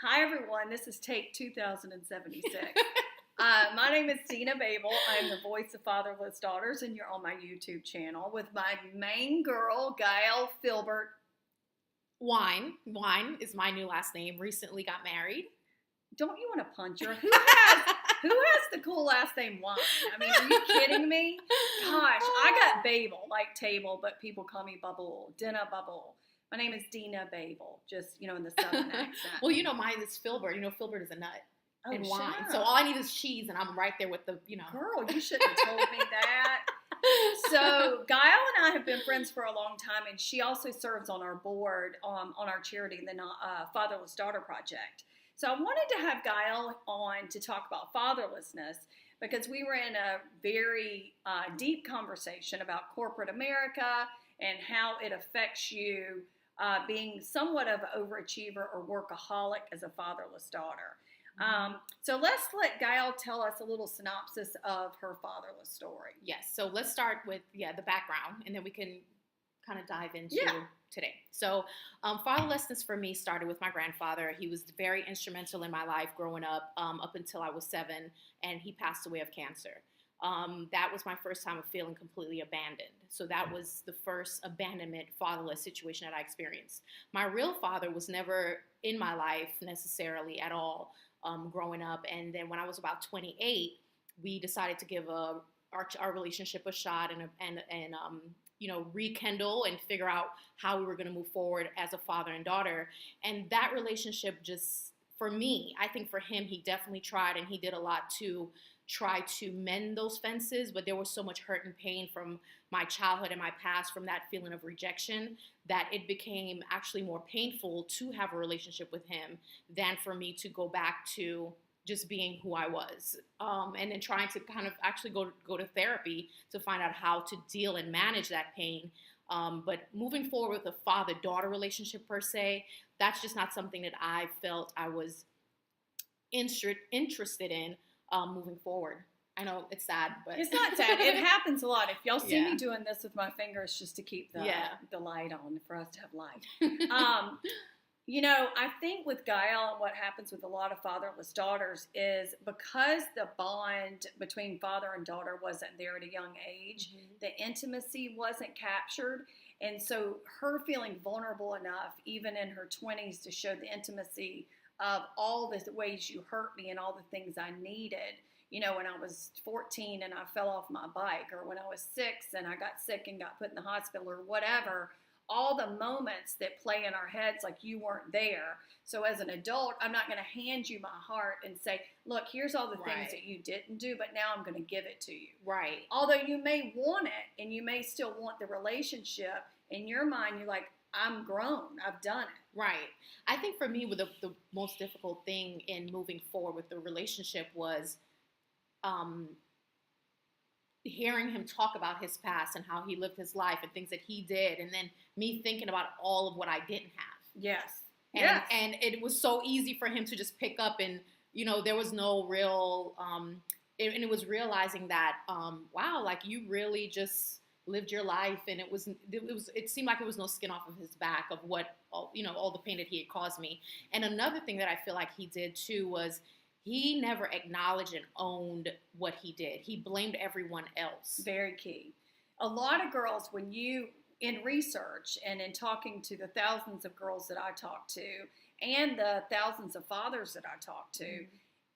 Hi everyone, this is take 2076. My name is Dina Babel. I'm the voice of Fatherless Daughters, and you're on my YouTube channel with my main girl, Gaelle Wine. Wine is my new last name. Recently got married. Don't you want to punch her? Who has the cool last name Wine? I mean, are you kidding me? Gosh, I got Babel, like table, but people call me Bubble, Dina Bubble. My name is Dina Babel, just, in the Southern accent. Well, mine is filbert. Filbert is a nut. Oh, and wine. Up. So all I need is cheese, and I'm right there with the. Girl, you shouldn't have told me that. So Gaelle and I have been friends for a long time, and she also serves on our board on our charity, the Fatherless Daughter Project. So I wanted to have Gaelle on to talk about fatherlessness because we were in a very deep conversation about corporate America and how it affects you being somewhat of an overachiever or workaholic as a fatherless daughter. So let's let Gaelle tell us a little synopsis of her fatherless story. Yes. So let's start with, the background, and then we can kind of dive into today. So fatherlessness for me started with my grandfather. He was very instrumental in my life growing up until I was 7, and he passed away of cancer. That was my first time of feeling completely abandoned. So that was the first abandonment, fatherless situation that I experienced. My real father was never in my life necessarily at all growing up. And then when I was about 28, we decided to give our relationship a shot and rekindle and figure out how we were going to move forward as a father and daughter. And that relationship just, for me, I think for him, he definitely tried, and he did a lot to try to mend those fences, but there was so much hurt and pain from my childhood and my past from that feeling of rejection that it became actually more painful to have a relationship with him than for me to go back to just being who I was. And then trying to kind of actually go to therapy to find out how to deal and manage that pain. But moving forward with a father-daughter relationship per se, that's just not something that I felt I was interested in moving forward. I know it's sad, but it's not sad. It happens a lot. If y'all see me doing this with my fingers just to keep the light on for us to have light. I think with Gaelle and what happens with a lot of fatherless daughters is because the bond between father and daughter wasn't there at a young age, the intimacy wasn't captured. And so her feeling vulnerable enough, even in her 20s, to show the intimacy of all the ways you hurt me and all the things I needed. When I was 14 and I fell off my bike, or when I was 6 and I got sick and got put in the hospital, or whatever, all the moments that play in our heads like you weren't there. So as an adult, I'm not going to hand you my heart and say, look, here's all the things that you didn't do, but now I'm going to give it to you. Right. Although you may want it and you may still want the relationship, in your mind, you're like, I'm grown. I've done it. Right. I think for me, the most difficult thing in moving forward with the relationship was hearing him talk about his past and how he lived his life and things that he did, and then me thinking about all of what I didn't have. Yes. And it was so easy for him to just pick up, and there was no real and it was realizing that wow, like you really just lived your life, and it seemed like it was no skin off of his back of what all the pain that he had caused me. And another thing that I feel like he did too was he never acknowledged and owned what he did. He blamed everyone else. Very key. A lot of girls, when you, in research and in talking to the thousands of girls that I talk to and the thousands of fathers that I talk to,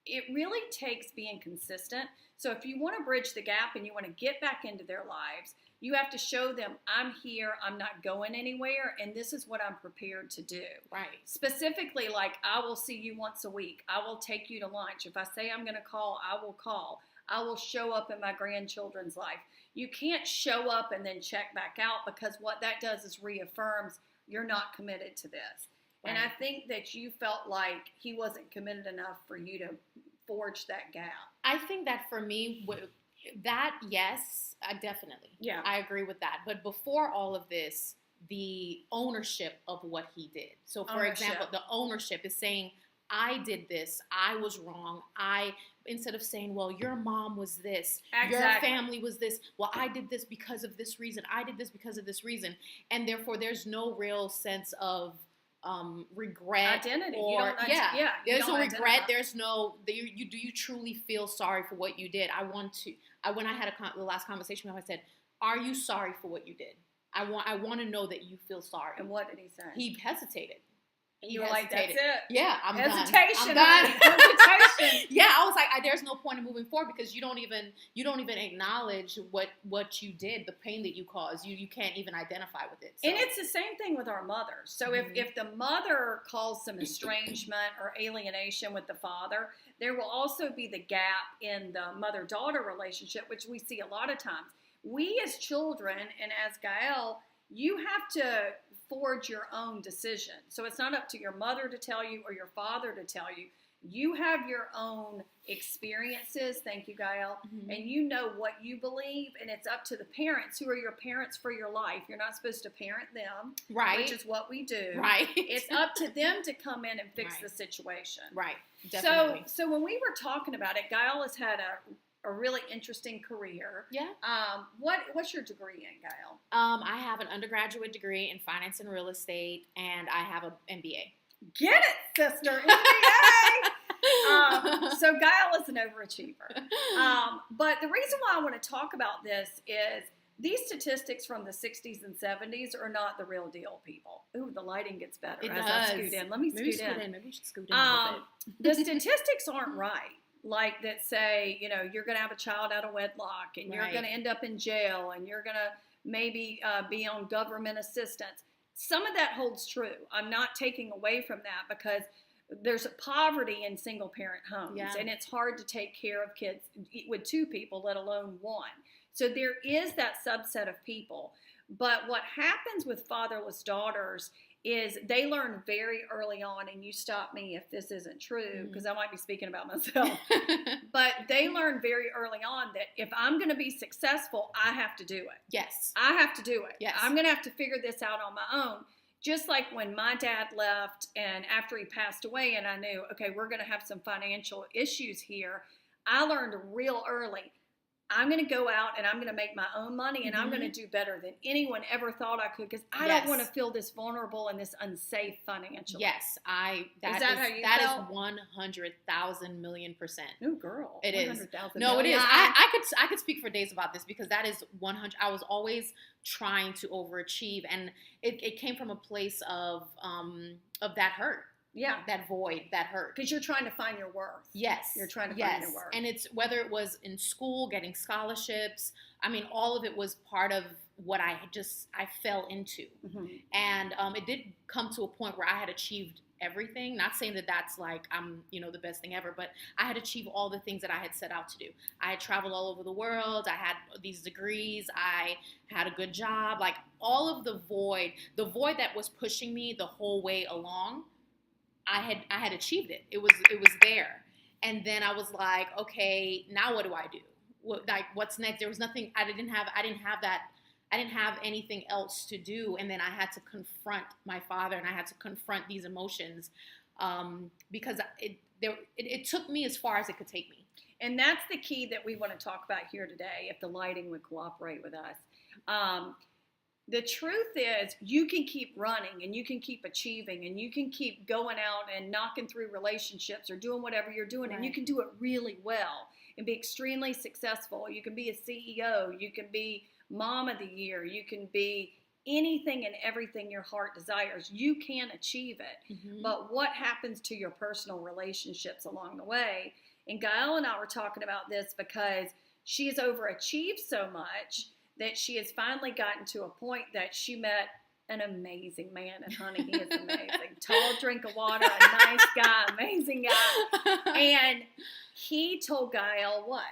it really takes being consistent. So if you want to bridge the gap and you want to get back into their lives, you have to show them, I'm here, I'm not going anywhere, and this is what I'm prepared to do. Right. Specifically, like, I will see you once a week. I will take you to lunch. If I say I'm going to call, I will call. I will show up in my grandchildren's life. You can't show up and then check back out, because what that does is reaffirms you're not committed to this. Right. And I think that you felt like he wasn't committed enough for you to forge that gap. I think that for me, that, yes, definitely. Yeah. I agree with that. But before all of this, the ownership of what he did. So, for example, the ownership is saying, I did this. I was wrong. Instead of saying, well, your mom was this. Exactly. Your family was this. Well, I did this because of this reason. I did this because of this reason. And therefore, there's no real sense of regret identity. or there's no regret. Identify. There's no do you truly feel sorry for what you did? When I had the last conversation with him, I said, are you sorry for what you did? I want to know that you feel sorry. And what did he say? He hesitated. You were like, that's it. Yeah, I'm hesitation, done. Hesitation. Yeah, I was like, there's no point in moving forward because you don't even acknowledge what you did, the pain that you caused. You can't even identify with it. So. And it's the same thing with our mothers. So if the mother caused some estrangement or alienation with the father, there will also be the gap in the mother-daughter relationship, which we see a lot of times. We as children and as Gaelle, you have to forge your own decision. So it's not up to your mother to tell you or your father to tell you. You have your own experiences, thank you, Gaelle, and you know what you believe, and it's up to the parents who are your parents for your life. You're not supposed to parent them, right? Which is what we do. Right. It's up to them to come in and fix the situation. Right, definitely. So when we were talking about it, Gaelle has had a really interesting career. Yeah. What's your degree in, Gaelle? I have an undergraduate degree in finance and real estate, and I have an MBA. Get it, sister. MBA. So Gaelle is an overachiever. But the reason why I want to talk about this is these statistics from the 60s and 70s are not the real deal, people. Ooh, the lighting gets better as I scoot in. Let me scoot in. Maybe we should scoot in a little bit. The statistics aren't right. Like that say, you're going to have a child out of wedlock and you're going to end up in jail and you're going to maybe be on government assistance. Some of that holds true. I'm not taking away from that because there's poverty in single parent homes and it's hard to take care of kids with two people, let alone one. So there is that subset of people. But what happens with fatherless daughters is they learn very early on, and you stop me if this isn't true, because I might be speaking about myself, but they learn very early on that if I'm going to be successful, I have to do it. Yes. I have to do it. Yes. I'm going to have to figure this out on my own. Just like when my dad left and after he passed away and I knew, okay, we're going to have some financial issues here, I learned real early, I'm going to go out and I'm going to make my own money and I'm going to do better than anyone ever thought I could because I don't want to feel this vulnerable and this unsafe financially. Yes, that is 100,000 million%. Oh, girl. It is. No, it is. I could speak for days about this because that is 100. I was always trying to overachieve and it came from a place of that hurt. Yeah. That void, that hurt. Because you're trying to find your worth. Yes. You're trying to find your worth. And it's whether it was in school, getting scholarships. I mean, all of it was part of what I fell into. And it did come to a point where I had achieved everything. Not saying that that's like I'm, the best thing ever, but I had achieved all the things that I had set out to do. I had traveled all over the world. I had these degrees. I had a good job. Like all of the void that was pushing me the whole way along, I had achieved it. It was there. And then I was like, okay, now what do I do? What's next? There was nothing. I didn't have anything else to do. And then I had to confront my father and I had to confront these emotions because it took me as far as it could take me. And that's the key that we want to talk about here today, if the lighting would cooperate with us. The truth is you can keep running and you can keep achieving and you can keep going out and knocking through relationships or doing whatever you're doing and you can do it really well and be extremely successful. You can be a CEO. You can be mom of the year. You can be anything and everything your heart desires. You can achieve it. But what happens to your personal relationships along the way? And Gaelle and I were talking about this because she has overachieved so much that she has finally gotten to a point that she met an amazing man. And honey, he is amazing. Tall drink of water, a nice guy, amazing guy. And he told Gaelle what?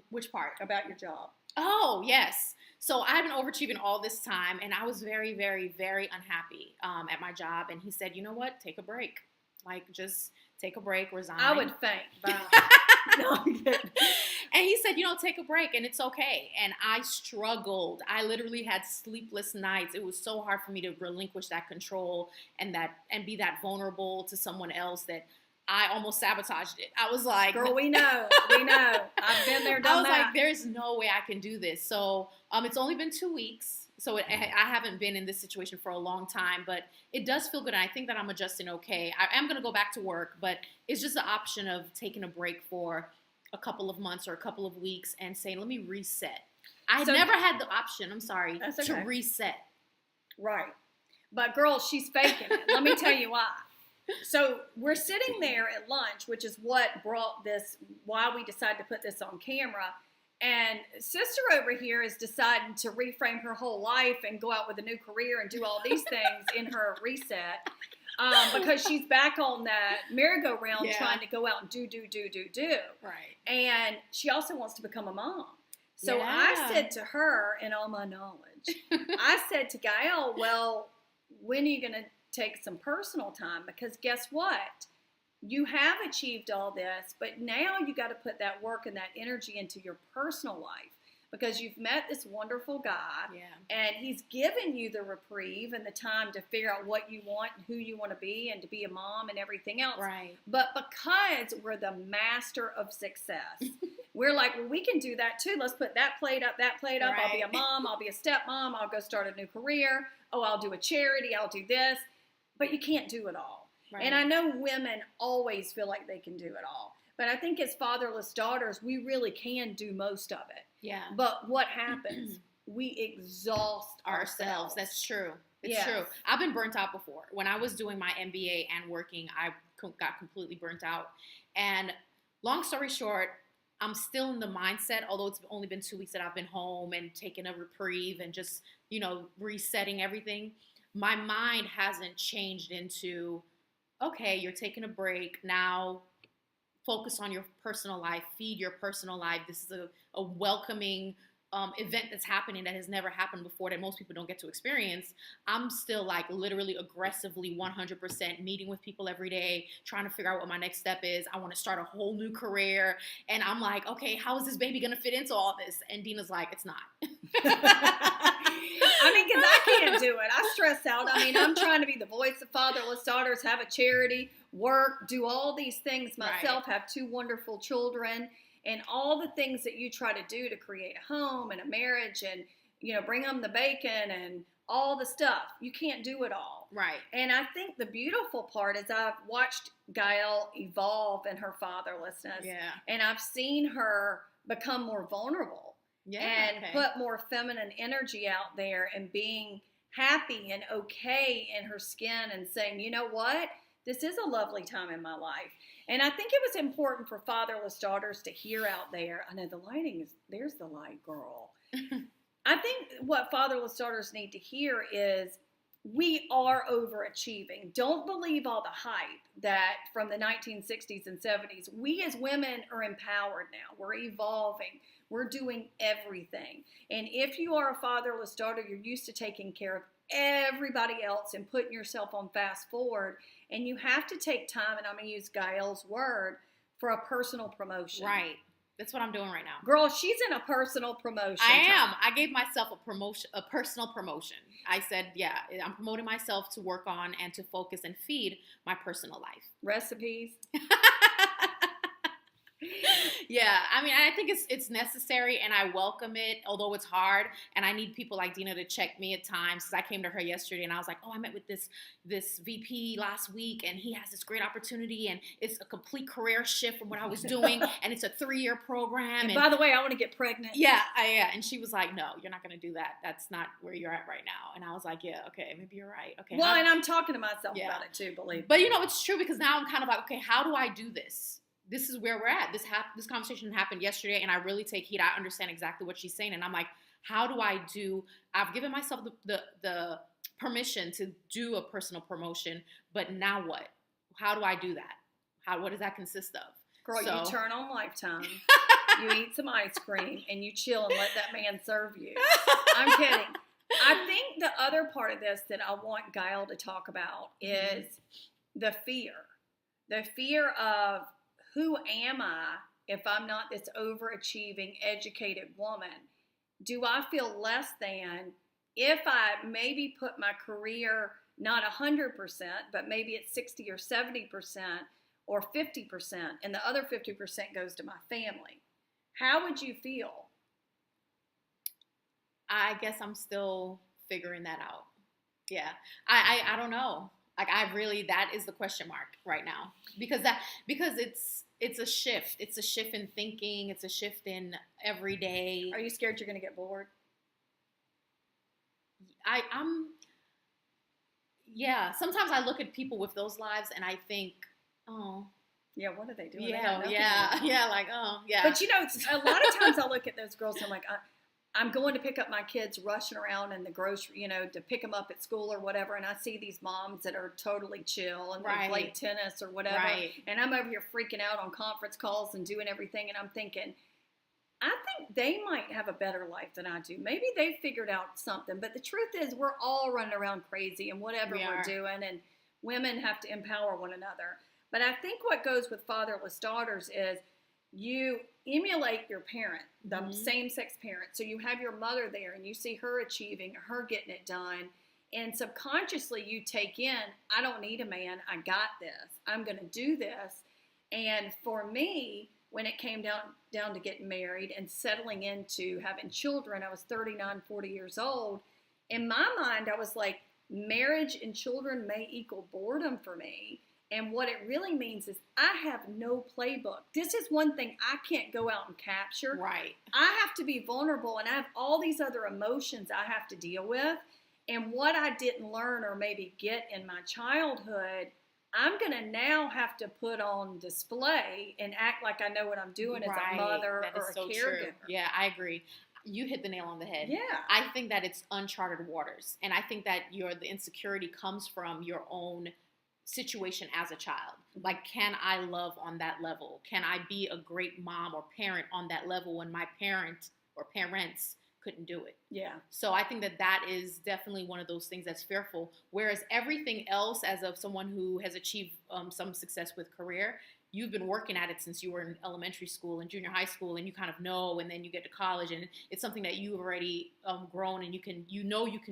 Which part? About your job. Oh, yes. So I've been overachieving all this time, and I was very, very, very unhappy at my job. And he said, you know what? Take a break. Like, just take a break, resign. I would faint. Bye. No, I'm kidding. And he said, take a break and it's okay. And I struggled. I literally had sleepless nights. It was so hard for me to relinquish that control and be that vulnerable to someone else that I almost sabotaged it. I was like, girl, we know. I've been there, done that. I was like, there's no way I can do this. So it's only been 2 weeks. So I haven't been in this situation for a long time, but it does feel good. And I think that I'm adjusting okay. I am going to go back to work, but it's just the option of taking a break for a couple of months or a couple of weeks and saying, let me reset. I never had the option, to reset. Right. But girl, she's faking it. Let me tell you why. So we're sitting there at lunch, which is what brought this, why we decided to put this on camera. And sister over here is deciding to reframe her whole life and go out with a new career and do all these things in her reset. Because she's back on that merry-go-round trying to go out and do. Right. And she also wants to become a mom. So I said to her, in all my knowledge, I said to Gaelle, well, when are you going to take some personal time? Because guess what? You have achieved all this, but now you got to put that work and that energy into your personal life, because you've met this wonderful guy and he's given you the reprieve and the time to figure out what you want and who you want to be and to be a mom and everything else. Right. But because we're the master of success, we're like, well, we can do that too. Let's put that plate up. Right. I'll be a mom. I'll be a stepmom. I'll go start a new career. Oh, I'll do a charity. I'll do this. But you can't do it all. Right. And I know women always feel like they can do it all. But I think as fatherless daughters, we really can do most of it. Yeah. But what happens? We exhaust ourselves. That's true. It's true. I've been burnt out before. When I was doing my MBA and working, I got completely burnt out. And long story short, I'm still in the mindset, although it's only been 2 weeks that I've been home and taking a reprieve and just, resetting everything. My mind hasn't changed into, okay, you're taking a break. Now focus on your personal life, feed your personal life. This is a welcoming event that's happening that has never happened before, that most people don't get to experience. I'm still like literally aggressively 100% meeting with people every day, trying to figure out what my next step is. I want to start a whole new career. And I'm like, okay, how is this baby going to fit into all this? And Dina's like, it's not. I mean, because I can't do it. I stress out. I mean, I'm trying to be the voice of fatherless daughters, have a charity, work, do all these things myself, have 2 wonderful children, and all the things that you try to do to create a home and a marriage and, bring them the bacon and all the stuff. You can't do it all. Right. And I think the beautiful part is I've watched Gaelle evolve in her fatherlessness. Yeah. And I've seen her become more vulnerable. And put more feminine energy out there and being happy and okay in her skin and saying, you know what? This is a lovely time in my life. And I think it was important for fatherless daughters to hear out there. I know the lighting is, there's the light, girl. I think what fatherless daughters need to hear is we are overachieving. Don't believe all the hype that from the 1960s and 70s. We as women are empowered now. We're evolving. We're doing everything. And if you are a fatherless daughter, you're used to taking care of everybody else and putting yourself on fast forward. And you have to take time, and I'm going to use Gaelle's word, for a personal promotion. Right. That's what I'm doing right now. Girl, she's in a personal promotion. I am. I gave myself a personal promotion. I said, I'm promoting myself to work on and to focus and feed my personal life. Recipes. Yeah, I mean, I think it's necessary, and I welcome it, although it's hard, and I need people like Dina to check me at times, because I came to her yesterday, and I was like, I met with this VP last week, and he has this great opportunity, and it's a complete career shift from what I was doing, and it's a 3-year program. And by the way, I want to get pregnant. Yeah, and she was like, no, you're not going to do that. That's not where you're at right now. And I was like, yeah, okay, maybe you're right. Okay. Well, and I'm talking to myself about it too, believe me. But it's true, because now I'm kind of like, okay, how do I do this? This is where we're at. This conversation happened yesterday, and I really take heed. I understand exactly what she's saying, and I'm like, how do I do? I've given myself the permission to do a personal promotion, but now what? How do I do that? What does that consist of? Girl, you turn on Lifetime, you eat some ice cream, and you chill and let that man serve you. I'm kidding. I think the other part of this that I want Gaelle to talk about is the fear. The fear of, who am I if I'm not this overachieving, educated woman? Do I feel less than if I maybe put my career not 100%, but maybe it's 60 or 70% or 50%, and the other 50% goes to my family? How would you feel? I guess I'm still figuring that out. Yeah. I don't know. Like that is the question mark right now because it's a shift. It's a shift in thinking. It's a shift in everyday. Are you scared you're going to get bored? Yeah. Sometimes I look at people with those lives and I think, oh. Yeah, what are they doing? Yeah, like, oh, yeah. But a lot of times I look at those girls and I'm like, I'm going to pick up my kids rushing around in the grocery, to pick them up at school or whatever. And I see these moms that are totally chill and they play tennis or whatever. Right. And I'm over here freaking out on conference calls and doing everything. And I'm thinking, I think they might have a better life than I do. Maybe they figured out something. But the truth is we're all running around crazy and whatever we're doing. And women have to empower one another. But I think what goes with fatherless daughters is you emulate your parent, the same-sex parent. So you have your mother there and you see her achieving, her getting it done. And subconsciously you take in, I don't need a man. I got this. I'm going to do this. And for me, when it came down to getting married and settling into having children, I was 39, 40 years old. In my mind, I was like, marriage and children may equal boredom for me. And what it really means is I have no playbook. This is one thing I can't go out and capture. Right. I have to be vulnerable and I have all these other emotions I have to deal with. And what I didn't learn or maybe get in my childhood, I'm going to now have to put on display and act like I know what I'm doing as a mother or a caregiver. True. Yeah, I agree. You hit the nail on the head. Yeah. I think that it's uncharted waters. And I think that the insecurity comes from your own situation as a child. Like, can I love on that level? Can I be a great mom or parent on that level when my parent or parents couldn't do it? Yeah. So I think that is definitely one of those things that's fearful. Whereas everything else, as of someone who has achieved some success with career, you've been working at it since you were in elementary school and junior high school, and you kind of know, and then you get to college, and it's something that you've already grown, and you can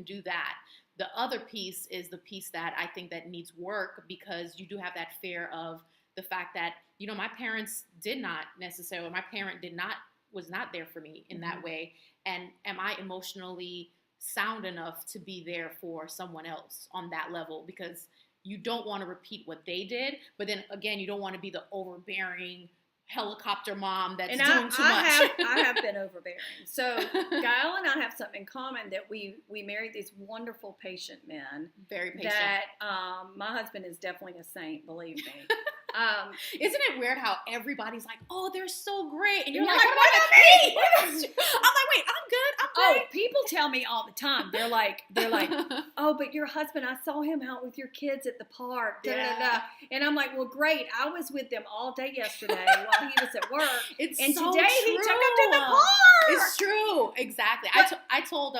do that. The other piece is the piece that I think that needs work, because you do have that fear of the fact that, my parents my parent was not there for me in that way. And am I emotionally sound enough to be there for someone else on that level? Because you don't want to repeat what they did, but then again, you don't want to be the overbearing helicopter mom that's doing too much. I have been overbearing. So Gaelle and I have something in common, that we married these wonderful, patient men. Very patient. That my husband is definitely a saint, believe me. Isn't it weird how everybody's like, oh, they're so great, and you're like, what about me? I'm like, wait, I'm good. Oh, people tell me all the time. They're like, oh, but your husband, I saw him out with your kids at the park. Da, da, da. And I'm like, well, great. I was with them all day yesterday while he was at work. Today he took them to the park. It's true, exactly. I told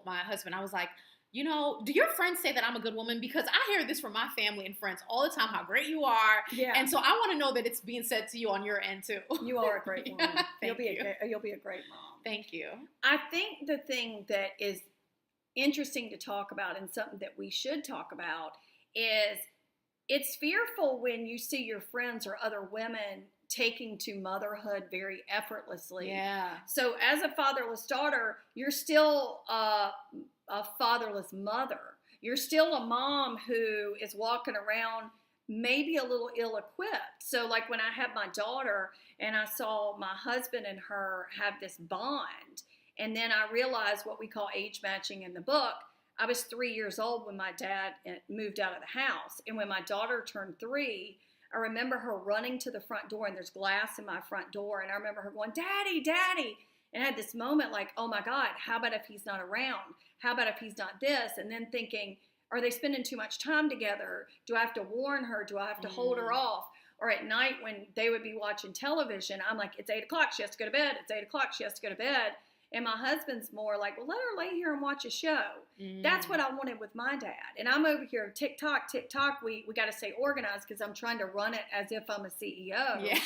my husband, I was like, do your friends say that I'm a good woman? Because I hear this from my family and friends all the time, how great you are. Yeah. And so I want to know that it's being said to you on your end too. You are a great woman. You'll be a great mom. Thank you. I think the thing that is interesting to talk about, and something that we should talk about, is it's fearful when you see your friends or other women taking to motherhood very effortlessly. Yeah. So as a fatherless daughter, you're still a fatherless mother. You're still a mom who is walking around maybe a little ill-equipped. So like when I had my daughter and I saw my husband and her have this bond, and then I realized what we call age matching in the book. I was 3 years old when my dad moved out of the house. And when my daughter turned 3, I remember her running to the front door, and there's glass in my front door. And I remember her going, Daddy, Daddy. And I had this moment like, oh my God, how about if he's not around? How about if he's not this? And then thinking, are they spending too much time together? Do I have to warn her? Do I have to hold her off? Or at night when they would be watching television, I'm like, it's 8 o'clock, she has to go to bed. It's 8 o'clock, she has to go to bed. And my husband's more like, well, let her lay here and watch a show. That's what I wanted with my dad. And I'm over here, TikTok. We got to stay organized, because I'm trying to run it as if I'm a CEO. Yeah.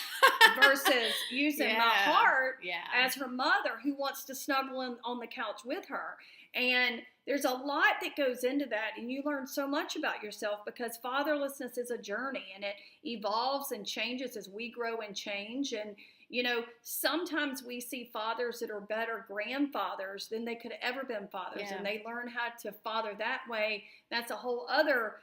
Versus using my heart as her mother, who wants to snuggle on the couch with her. And there's a lot that goes into that, and you learn so much about yourself, because fatherlessness is a journey, and it evolves and changes as we grow and change. And Sometimes we see fathers that are better grandfathers than they could have ever been fathers, and they learn how to father that way. That's a whole other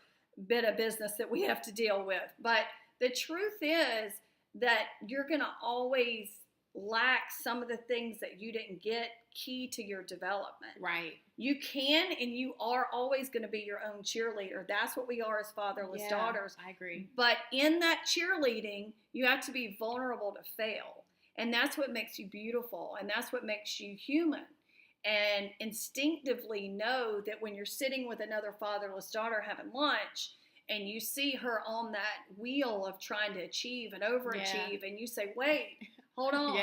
bit of business that we have to deal with. But the truth is that you're going to always lack some of the things that you didn't get key to your development. Right. You can, and you are always going to be your own cheerleader. That's what we are as fatherless daughters. I agree. But in that cheerleading, you have to be vulnerable to fail. And that's what makes you beautiful. And that's what makes you human. And instinctively know that when you're sitting with another fatherless daughter having lunch, and you see her on that wheel of trying to achieve and overachieve, and you say, wait, hold on.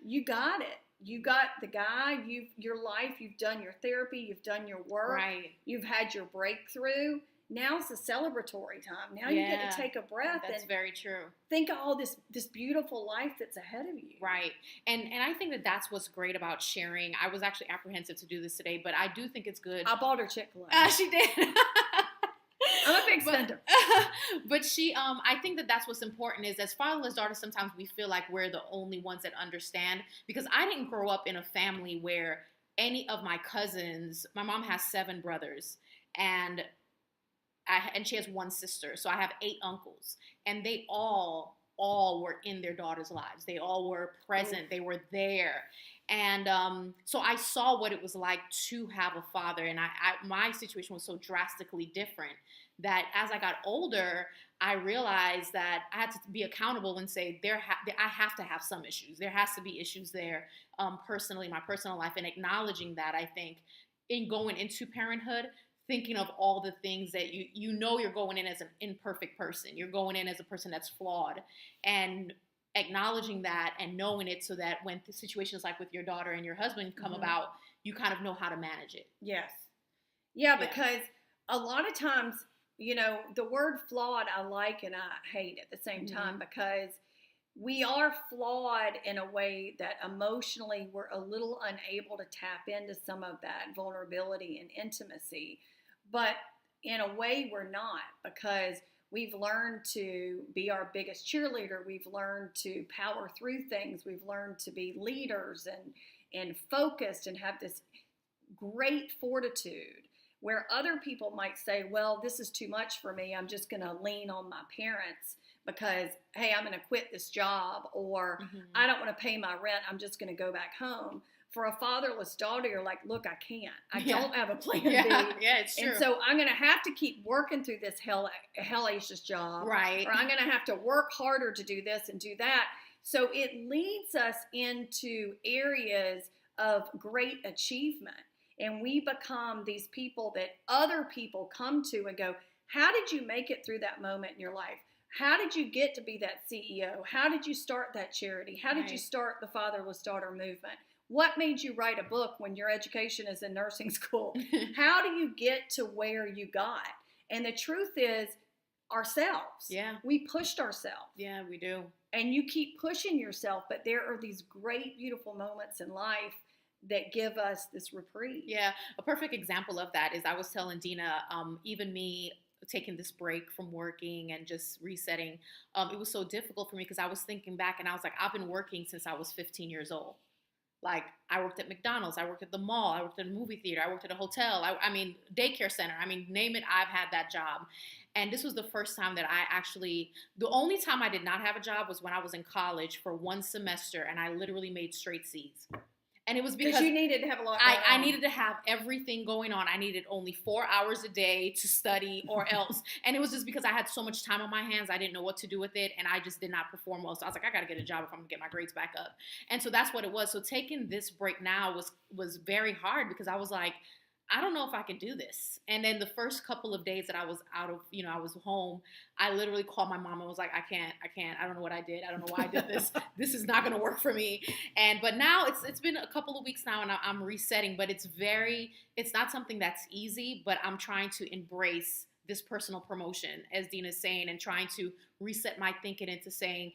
You got it. You got the guy, your life, you've done your therapy, you've done your work, you've had your breakthrough. Now it's a celebratory time. Now you get to take a breath. That's very true. Think of all this beautiful life that's ahead of you. Right. And I think that's what's great about sharing. I was actually apprehensive to do this today, but I do think it's good. I bought her Chick-fil-A. She did. I'm a big spender. But I think that's what's important is as fatherless daughters, sometimes we feel like we're the only ones that understand, because I didn't grow up in a family where any of my cousins, my mom has 7 brothers and she has 1 sister. So I have 8 uncles, and they all were in their daughters' lives. They all were present. They were there. And so I saw what it was like to have a father. And my situation was so drastically different that as I got older, I realized that I had to be accountable and say, I have to have some issues. There has to be issues there personally, my personal life. And acknowledging that, I think, in going into parenthood, thinking of all the things that you're going in as an imperfect person. You're going in as a person that's flawed. And acknowledging that and knowing it so that when the situations like with your daughter and your husband come about, you kind of know how to manage it. Yes. Yeah, because a lot of times, the word flawed I like and I hate at the same time, because we are flawed in a way that emotionally we're a little unable to tap into some of that vulnerability and intimacy. But in a way we're not, because we've learned to be our biggest cheerleader. We've learned to power through things. We've learned to be leaders and focused and have this great fortitude, where other people might say, well, this is too much for me. I'm just going to lean on my parents because, hey, I'm going to quit this job, or I don't want to pay my rent. I'm just going to go back home. For a fatherless daughter, you're like, look, I can't. I don't have a plan B. Yeah, it's true. And so I'm going to have to keep working through this hellacious job. Right. Or I'm going to have to work harder to do this and do that. So it leads us into areas of great achievement. And we become these people that other people come to and go, how did you make it through that moment in your life? How did you get to be that CEO? How did you start that charity? How did you start the fatherless daughter movement? What made you write a book when your education is in nursing school? How do you get to where you got? And the truth is, ourselves. Yeah. We pushed ourselves. Yeah, we do. And you keep pushing yourself, but there are these great, beautiful moments in life that give us this reprieve. Yeah. A perfect example of that is I was telling Dina, even me taking this break from working and just resetting, it was so difficult for me because I was thinking back and I was like, I've been working since I was 15 years old. Like, I worked at McDonald's, I worked at the mall, I worked at a movie theater, I worked at a hotel, daycare center. Name it, I've had that job. And this was the first time that the only time I did not have a job was when I was in college for 1 semester, and I literally made straight C's. And it was because you needed to have a lot going on. I needed to have everything going on. I needed only 4 hours a day to study or else. And it was just because I had so much time on my hands, I didn't know what to do with it. And I just did not perform well. So I was like, I got to get a job if I'm going to get my grades back up. And so that's what it was. So taking this break now was very hard because I was like, I don't know if I can do this. And then the first couple of days that I was out of, I was home, I literally called my mom and was like, I can't. I don't know what I did. I don't know why I did this. This is not going to work for me. But now it's been a couple of weeks now and I'm resetting, but it's not something that's easy, but I'm trying to embrace this personal promotion, as Dina's saying, and trying to reset my thinking into saying,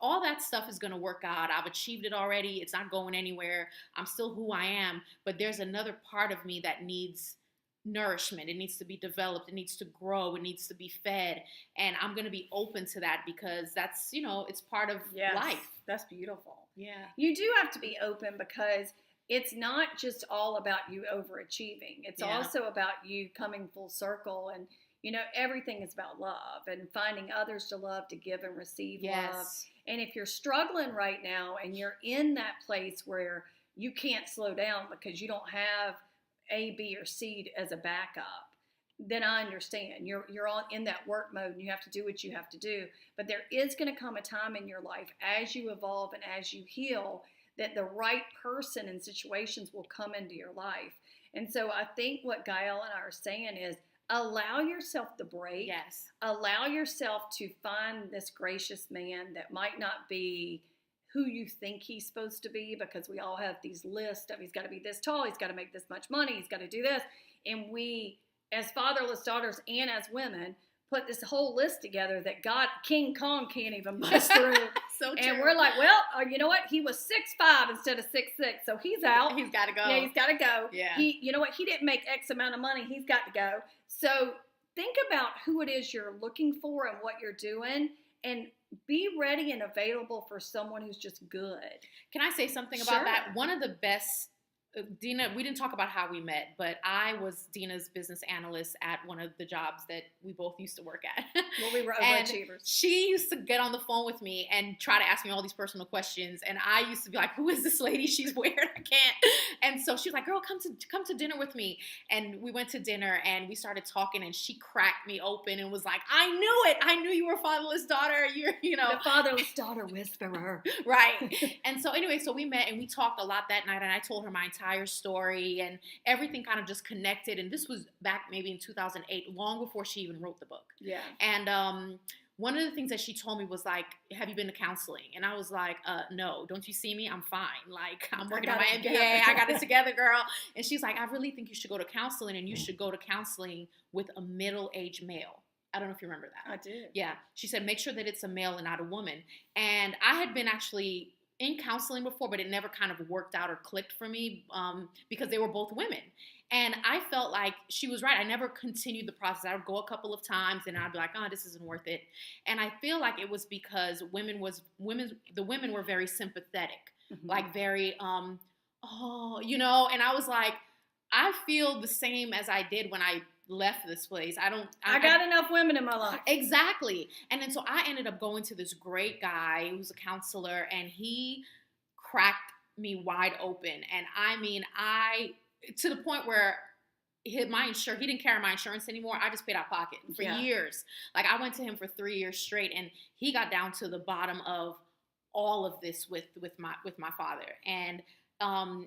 all that stuff is going to work out. I've achieved it already. It's not going anywhere. I'm still who I am. But there's another part of me that needs nourishment. It needs to be developed. It needs to grow. It needs to be fed. And I'm going to be open to that because that's, it's part of life. That's beautiful. Yeah. You do have to be open because it's not just all about you overachieving. It's also about you coming full circle, and everything is about love and finding others to love, to give and receive love. And if you're struggling right now and you're in that place where you can't slow down because you don't have A, B, or C as a backup, then I understand. You're in that work mode and you have to do what you have to do. But there is going to come a time in your life as you evolve and as you heal that the right person and situations will come into your life. And so I think what Gaelle and I are saying is allow yourself the break. Yes. Allow yourself to find this gracious man that might not be who you think he's supposed to be, because we all have these lists of he's got to be this tall, he's got to make this much money, he's got to do this. And we, as fatherless daughters and as women, put this whole list together that King Kong can't even bust through. So true. And we're like, well, you know what? He was 6'5" instead of 6'6", so he's out. He's got to go. Yeah, he's got to go. Yeah. You know what? He didn't make X amount of money. He's got to go. So think about who it is you're looking for and what you're doing, and be ready and available for someone who's just good. Can I say something about that? One of the best, Dina, we didn't talk about how we met, but I was Dina's business analyst at one of the jobs that we both used to work at. Well, we were overachievers. She used to get on the phone with me and try to ask me all these personal questions, and I used to be like, "Who is this lady? She's weird. I can't." And so she was like, "Girl, come to dinner with me." And we went to dinner and we started talking, and she cracked me open and was like, "I knew it. I knew you were a fatherless daughter. The fatherless daughter whisperer." Right. And so anyway, so we met and we talked a lot that night, and I told her my entire story, and everything kind of just connected. And this was back maybe in 2008, long before she even wrote the book. Yeah. And one of the things that she told me was like, "Have you been to counseling?" And I was like, "No, don't you see me? I'm fine. Like, I'm working on my MBA. I got it together, girl." And she's like, "I really think you should go to counseling, and you should go to counseling with a middle-aged male." I don't know if you remember that. I did. Yeah. She said, "Make sure that it's a male and not a woman." And I had been actually in counseling before, but it never kind of worked out or clicked for me because they were both women. And I felt like she was right. I never continued the process. I would go a couple of times and I'd be like, "Oh, this isn't worth it." And I feel like it was because the women were very sympathetic, like very, and I was like, I feel the same as I did when I left this place. I got enough women in my life. Exactly. And then so I ended up going to this great guy who's a counselor, and he cracked me wide open. And I mean, to the point where he didn't carry my insurance anymore. I just paid out of pocket for years. Like, I went to him for 3 years straight, and he got down to the bottom of all of this with my father. And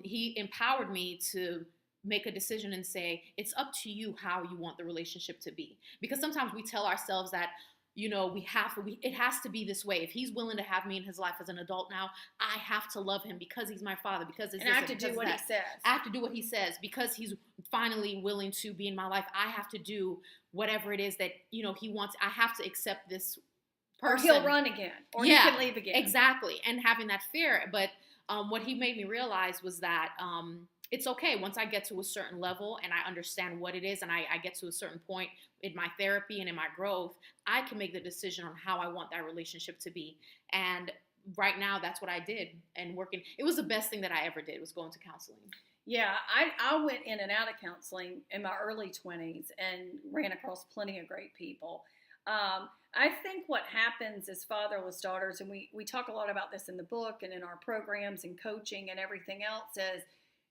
he empowered me to make a decision and say, it's up to you how you want the relationship to be. Because sometimes we tell ourselves that, it has to be this way. If he's willing to have me in his life as an adult now, I have to love him because he's my father, because I have to do what he says. I have to do what he says because he's finally willing to be in my life. I have to do whatever it is that, he wants. I have to accept this person. Or he'll run again. Or he can leave again. Exactly. And having that fear. But what he made me realize was that it's okay once I get to a certain level and I understand what it is, and I get to a certain point in my therapy and in my growth, I can make the decision on how I want that relationship to be. And right now, that's what I did. And working, it was the best thing that I ever did, was going to counseling. Yeah, I went in and out of counseling in my early 20s and ran across plenty of great people. I think what happens as fatherless daughters, and we talk a lot about this in the book and in our programs and coaching and everything else, is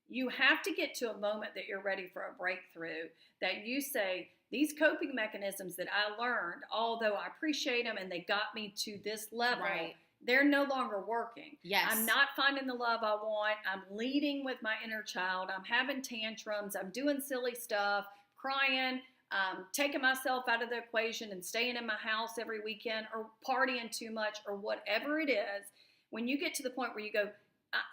you have to get to a moment that you're ready for a breakthrough, that you say, these coping mechanisms that I learned, although I appreciate them and they got me to this level, they're no longer working. Yes. I'm not finding the love I want. I'm leading with my inner child. I'm having tantrums. I'm doing silly stuff, crying, taking myself out of the equation and staying in my house every weekend or partying too much or whatever it is. When you get to the point where you go,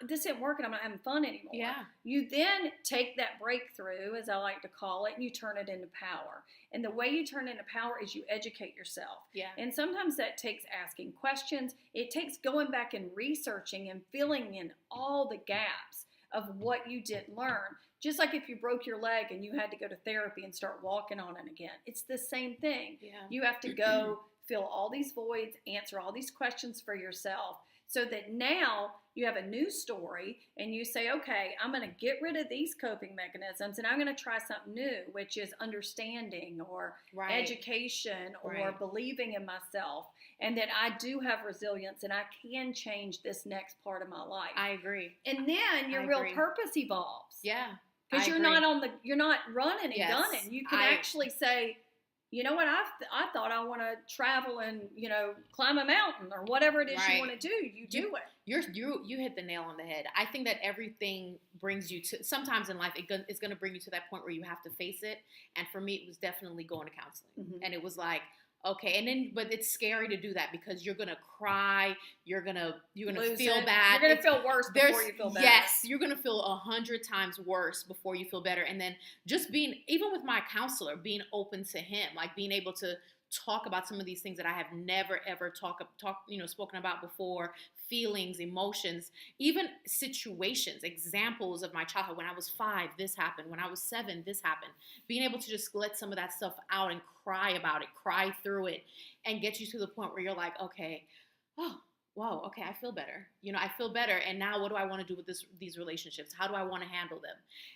this isn't working, I'm not having fun anymore. Yeah. You then take that breakthrough, as I like to call it, and you turn it into power. And the way you turn it into power is you educate yourself. Yeah. And sometimes that takes asking questions. It takes going back and researching and filling in all the gaps of what you didn't learn. Just like if you broke your leg and you had to go to therapy and start walking on it again. It's the same thing. Yeah. You have to go fill all these voids, answer all these questions for yourself, so that now you have a new story and you say, okay, I'm going to get rid of these coping mechanisms and I'm going to try something new, which is understanding or education or believing in myself, and that I do have resilience and I can change this next part of my life. I agree. And then your real purpose evolves. Yeah. Because you're not running and gunning. You can actually say, you know what, I thought I want to travel and, climb a mountain or whatever it is you want to do. You do it. You hit the nail on the head. I think that everything brings you to, sometimes in life, it's going to bring you to that point where you have to face it. And for me, it was definitely going to counseling. Mm-hmm. And it was like, okay, and then, but it's scary to do that because you're gonna cry, you're gonna feel bad. You're gonna feel worse before you feel better. Yes, you're gonna feel 100 times worse before you feel better. And then just being, even with my counselor, being open to him, like being able to talk about some of these things that I have never ever spoken about before, feelings, emotions, even situations, examples of my childhood. When I was 5, this happened. When I was 7, this happened. Being able to just let some of that stuff out and cry about it, cry through it, and get you to the point where you're like, okay, wow, okay, I feel better. I feel better. And now what do I want to do with these relationships? How do I want to handle them?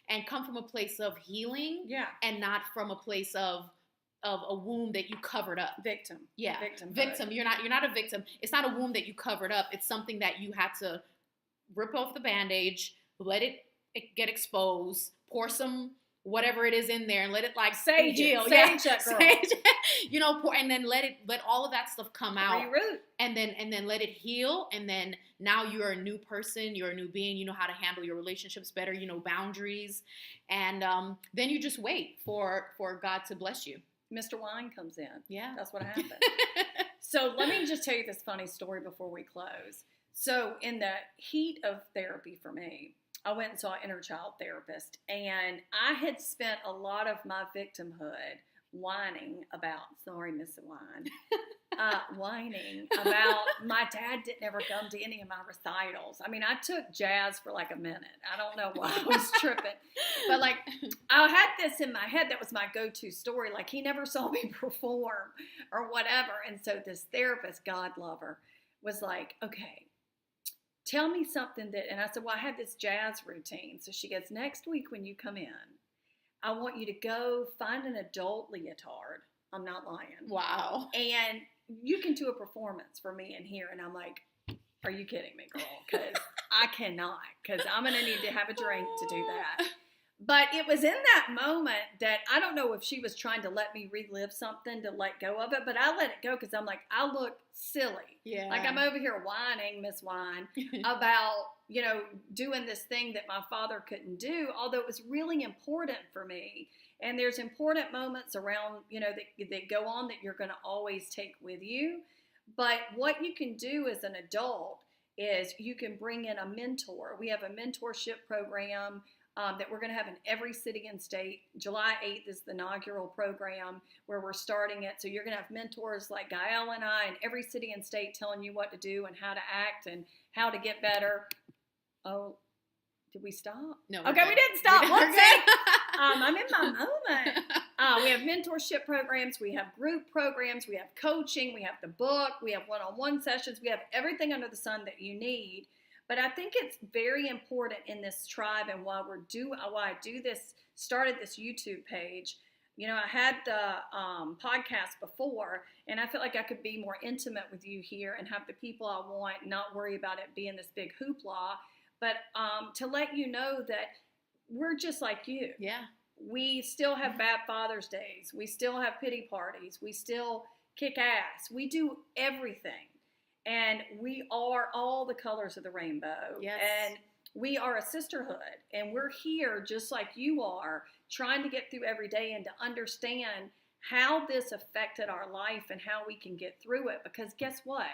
And come from a place of healing, and not from a place of a wound that you covered up. Victim. Yeah. Victim. You're not a victim. It's not a wound that you covered up. It's something that you had to rip off the bandage, let it get exposed, pour some whatever it is in there and let it sage heal. Sage that girl. Pour, and then let all of that stuff come out. Reroot. And then let it heal. And then now you're a new person, you're a new being, you know how to handle your relationships better, boundaries. And then you just wait for God to bless you. Mr. Wine comes in. Yeah. That's what happened. So let me just tell you this funny story before we close. So in the heat of therapy for me, I went and saw an inner child therapist, and I had spent a lot of my victimhood whining about, sorry, Miss Wine, whining about my dad didn't ever come to any of my recitals. I mean, I took jazz for like a minute. I don't know why I was tripping. But I had this in my head that was my go-to story. He never saw me perform or whatever. And so this therapist, God love her, was like, okay, tell me something and I said, well, I had this jazz routine. So she goes, next week when you come in, I want you to go find an adult leotard. I'm not lying. Wow. And you can do a performance for me in here. And I'm like, are you kidding me, girl? Because I cannot. Because I'm going to need to have a drink to do that. But it was in that moment that I don't know if she was trying to let me relive something to let go of it, but I let it go because I'm like, I look silly. Yeah. I'm over here whining, Miss Wine, about, doing this thing that my father couldn't do, although it was really important for me. And there's important moments around, that go on that you're going to always take with you. But what you can do as an adult is you can bring in a mentor. We have a mentorship program that we're going to have in every city and state. July 8th is the inaugural program where we're starting it. So you're going to have mentors like Gaelle and I in every city and state telling you what to do and how to act and how to get better. Oh, did we stop? No. Okay, we didn't stop. Let's see. I'm in my moment. We have mentorship programs. We have group programs. We have coaching. We have the book. We have one-on-one sessions. We have everything under the sun that you need. But I think it's very important in this tribe, and why I started this YouTube page. I had the podcast before, and I feel like I could be more intimate with you here and have the people I want, and not worry about it being this big hoopla. But to let you know that we're just like you. Yeah. We still have bad Father's Days. We still have pity parties. We still kick ass. We do everything. And we are all the colors of the rainbow. Yes. And we are a sisterhood. And we're here just like you are, trying to get through every day and to understand how this affected our life and how we can get through it. Because guess what?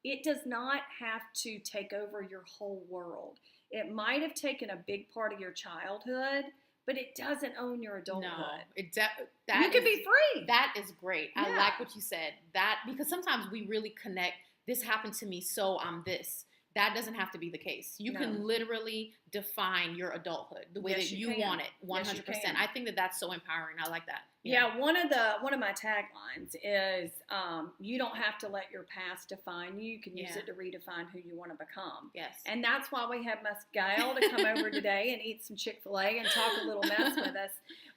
It does not have to take over your whole world. It might have taken a big part of your childhood, but it doesn't own your adulthood. No, you can be free. That is great. Yeah. I like what you said. Because sometimes we really connect. This happened to me, so I'm this. that doesn't have to be the case. You can literally define your adulthood the way that you want it, 100%. I think that that's so empowering. I like that. Yeah, one of my taglines is you don't have to let your past define you. You can use it to redefine who you want to become. Yes. And that's why we have Miss Gaelle to come over today and eat some Chick-fil-A and talk a little mess with us.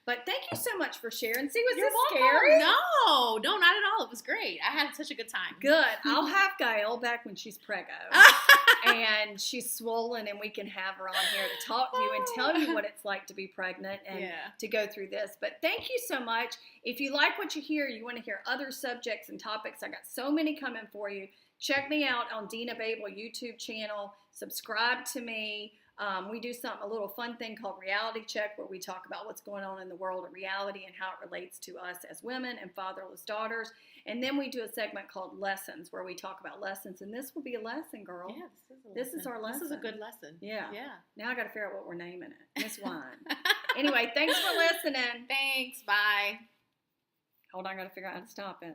But thank you so much for sharing. See, was this scary? No, not at all. It was great. I had such a good time. Good. I'll have Gaelle back when she's preggo. And she's swollen, and we can have her on here to talk to you and tell you what it's like to be pregnant and to go through this. But thank you so much. If you like what you hear, you want to hear other subjects and topics, I got so many coming for you. Check me out on Dina Babel YouTube channel. Subscribe to me. We do a little fun thing called Reality Check, where we talk about what's going on in the world of reality and how it relates to us as women and fatherless daughters. And then we do a segment called Lessons, where we talk about lessons. And this will be a lesson, girl. Yeah, this is our lesson. This is a good lesson. Yeah. Now I got to figure out what we're naming it. Miss Wine. Anyway, thanks for listening. Thanks. Bye. Hold on, I got to figure out how to stop it.